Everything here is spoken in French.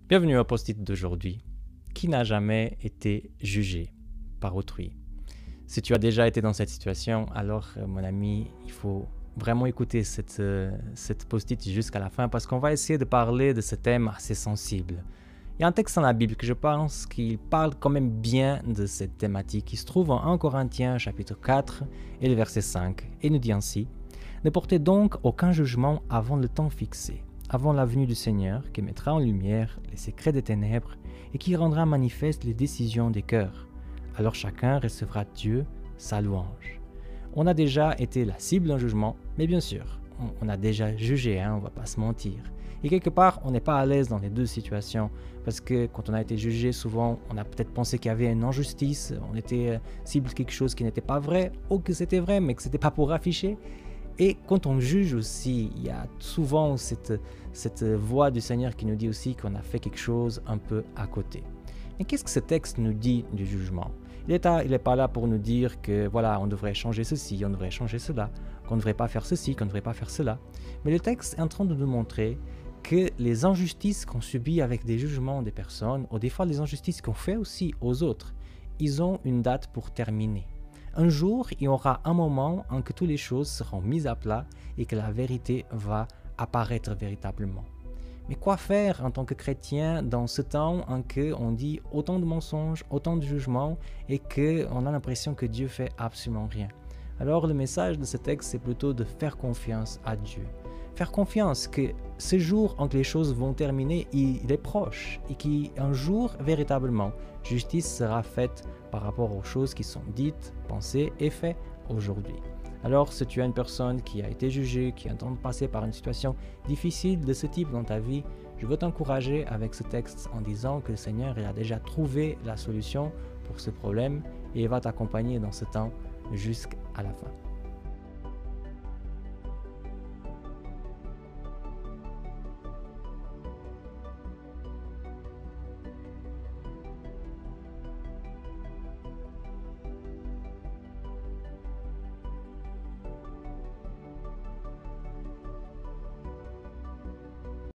Bienvenue au post-it d'aujourd'hui. Qui n'a jamais été jugé par autrui? Si tu as déjà été dans cette situation, alors mon ami, il faut vraiment écouter cette post-it jusqu'à la fin parce qu'on va essayer de parler de ce thème assez sensible. Il y a un texte dans la Bible que je pense qu'il parle quand même bien de cette thématique. Il se trouve en 1 Corinthiens chapitre 4 et le verset 5 et nous dit ainsi: « Ne portez donc aucun jugement avant le temps fixé, avant la venue du Seigneur qui mettra en lumière les secrets des ténèbres et qui rendra manifeste les décisions des cœurs. Alors chacun recevra de Dieu sa louange. » On a déjà été la cible d'un jugement, mais bien sûr, on a déjà jugé, on ne va pas se mentir. Et quelque part, on n'est pas à l'aise dans les deux situations, parce que quand on a été jugé, souvent, on a peut-être pensé qu'il y avait une injustice, on était cible de quelque chose qui n'était pas vrai, ou que c'était vrai, mais que ce n'était pas pour afficher. Et quand on juge aussi, il y a souvent cette voix du Seigneur qui nous dit aussi qu'on a fait quelque chose un peu à côté. Mais qu'est-ce que ce texte nous dit du jugement? Il n'est pas là pour nous dire que voilà, on devrait changer ceci, on devrait changer cela, qu'on ne devrait pas faire ceci, qu'on ne devrait pas faire cela. Mais le texte est en train de nous montrer que les injustices qu'on subit avec des jugements des personnes, ou des fois les injustices qu'on fait aussi aux autres, ils ont une date pour terminer. Un jour, il y aura un moment en que toutes les choses seront mises à plat et que la vérité va apparaître véritablement. Mais quoi faire en tant que chrétien dans ce temps en que on dit autant de mensonges, autant de jugements et qu'on a l'impression que Dieu fait absolument rien? Alors le message de ce texte, c'est plutôt de faire confiance à Dieu. Faire confiance que ce jour en que les choses vont terminer, il est proche et qu'un jour, véritablement, justice sera faite par rapport aux choses qui sont dites, pensées et faites aujourd'hui. Alors, si tu es une personne qui a été jugée, qui est en train de passer par une situation difficile de ce type dans ta vie, je veux t'encourager avec ce texte en disant que le Seigneur il a déjà trouvé la solution pour ce problème et il va t'accompagner dans ce temps jusqu'à la fin.